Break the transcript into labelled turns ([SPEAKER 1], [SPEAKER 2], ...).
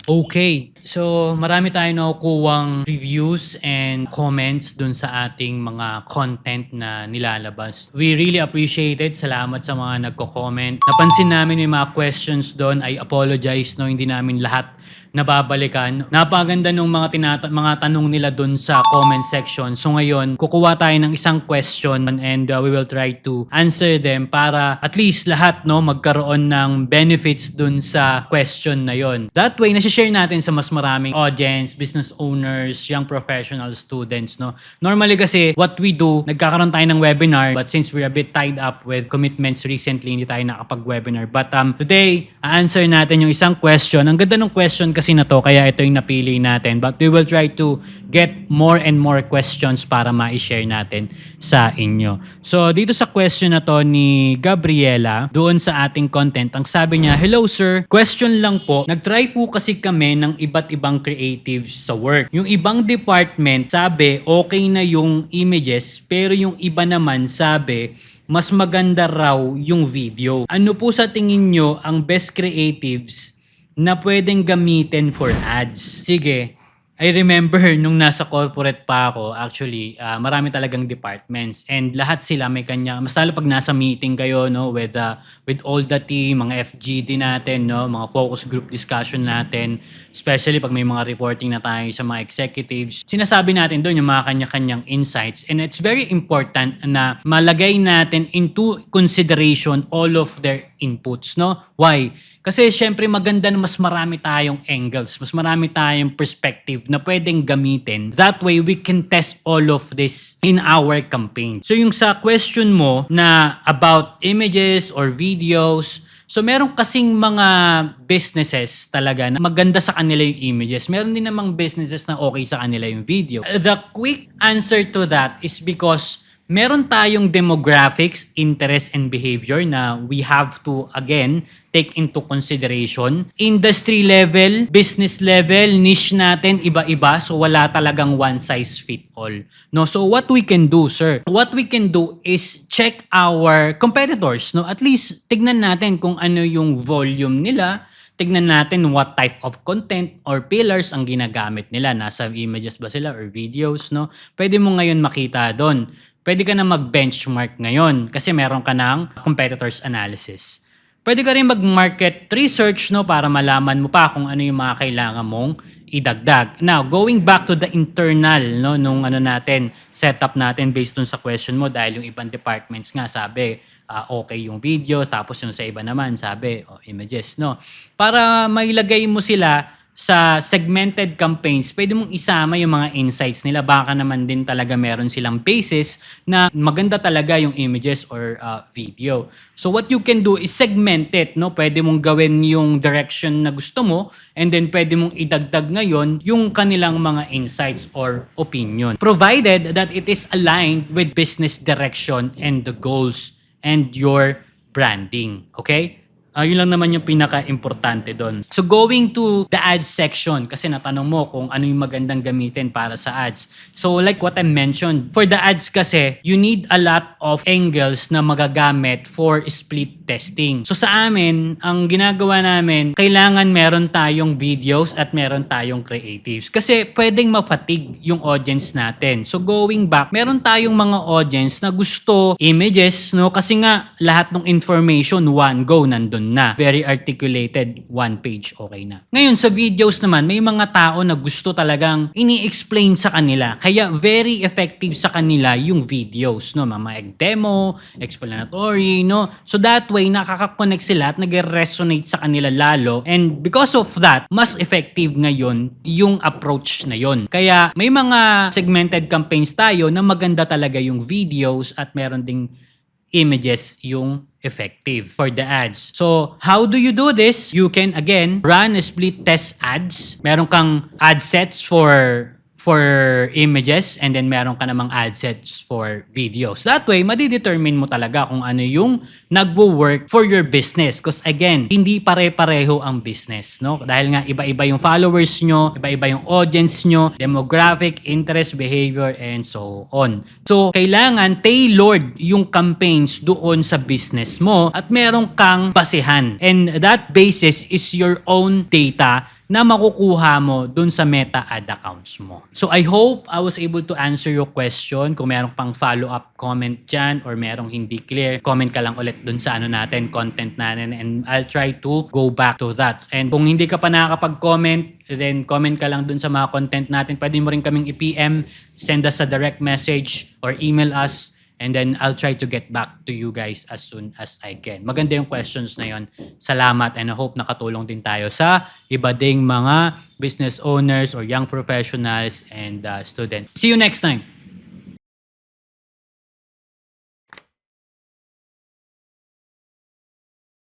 [SPEAKER 1] Okay. So, marami tayong nakukuhang reviews and comments dun sa ating mga content na nilalabas. We really appreciate it. Salamat sa mga nagko-comment. Napansin namin may mga questions doon. I apologize, no, hindi namin lahat nababalikan. Napaganda nung mga tanong nila dun sa comment section. So ngayon, kukuha tayo ng isang question and we will try to answer them para at least lahat, no, magkaroon ng benefits dun sa question na yon. That way, nasi-share natin sa mas maraming audience, business owners, young professional students, no. Normally kasi what we do, nagkakaroon tayo ng webinar, but since we're a bit tied up with commitments recently, hindi tayo nakapag-webinar. But today, answer natin yung isang question. Ang ganda ng question kasi na to, kaya ito yung napili natin. But we will try to get more and more questions para ma-share natin sa inyo. So, dito sa question na to ni Gabriela, doon sa ating content, ang sabi niya, "Hello sir, question lang po. Nag-try po kasi kami ng iba't ibang creatives sa work. Yung ibang department, sabi okay na yung images, pero yung iba naman sabi mas maganda raw yung video. Ano po sa tingin nyo ang best creatives na pwedeng gamitin for ads?" Sige, I remember nung nasa corporate pa ako, actually, marami talagang departments and lahat sila may kanya, mas lalo pag nasa meeting kayo, no, with all the team, mga FGD natin, no, mga focus group discussion natin, especially pag may mga reporting na tayo sa mga executives. Sinasabi natin doon yung mga kanya-kanyang insights and it's very important na malagay natin into consideration all of their inputs, no? Why? Kasi syempre maganda na mas marami tayong angles, mas marami tayong perspective na pwedeng gamitin. That way, we can test all of this in our campaign. So yung sa question mo na about images or videos, so meron kasing mga businesses talaga na maganda sa kanila yung images. Meron din namang businesses na okay sa kanila yung video. The quick answer to that is because meron tayong demographics, interest, and behavior na we have to, again, take into consideration. Industry level, business level, niche natin, iba-iba. So, wala talagang one size fit all. No? So, what we can do, sir? What we can do is check our competitors. No? At least, tignan natin kung ano yung volume nila. Tignan natin what type of content or pillars ang ginagamit nila. Nasa images ba sila or videos, no? Pwede mo ngayon makita doon. Pwede ka na mag-benchmark ngayon kasi meron ka ng competitors analysis. Pwede ka rin mag-market research, no, para malaman mo pa kung ano yung mga kailangan mong idagdag. Now, going back to the internal, no, nung setup natin based dun sa question mo dahil yung ibang departments nga sabi, okay yung video, tapos yung sa iba naman sabi, images, no. Para mailagay mo sila sa segmented campaigns, pwede mong isama yung mga insights nila. Baka naman din talaga meron silang basis na maganda talaga yung images or video. So what you can do is segment it, no? Pwede mong gawin yung direction na gusto mo and then pwede mong idagdag ngayon yung kanilang mga insights or opinion. Provided that it is aligned with business direction and the goals and your branding. Okay? Yun lang naman yung pinaka-importante doon. So going to the ads section, kasi natanong mo kung ano yung magandang gamitin para sa ads. So like what I mentioned, for the ads kasi, you need a lot of angles na magagamit for split testing. So sa amin, ang ginagawa namin, kailangan meron tayong videos at meron tayong creatives. Kasi pwedeng ma-fatigue yung audience natin. So going back, meron tayong mga audience na gusto images, no? Kasi nga, lahat ng information, one go, nandun na. Very articulated, one page, okay na. Ngayon, sa videos naman, may mga tao na gusto talagang ini-explain sa kanila. Kaya very effective sa kanila yung videos, no? Mga demo, explanatory, no? So that way, nakaka-connect sila at nag-resonate sa kanila lalo. And because of that, mas effective ngayon yung approach na yon. Kaya may mga segmented campaigns tayo na maganda talaga yung videos at meron ding images yung effective for the ads. So, how do you do this? You can, again, run a split test ads. Meron kang ad sets for images and then meron ka namang ad sets for videos. That way, madidetermine mo talaga kung ano yung nagwo-work for your business. Because again, hindi pare-pareho ang business, no? Dahil nga iba-iba yung followers nyo, iba-iba yung audience nyo, demographic, interest, behavior, and so on. So, kailangan tailored yung campaigns doon sa business mo at meron kang basehan. And that basis is your own data na makukuha mo dun sa Meta ad accounts mo. So I hope I was able to answer your question. Kung meron pang follow-up comment dyan or merong hindi clear, comment ka lang ulit dun sa content natin, and I'll try to go back to that. And kung hindi ka pa nakakapag-comment, then comment ka lang dun sa mga content natin. Pwede mo rin kaming i-PM, send us a direct message or email us. And then I'll try to get back to you guys as soon as I can. Maganda yung questions na yon. Salamat, and I hope nakatulong din tayo sa iba ding mga business owners or young professionals and students. See you next time!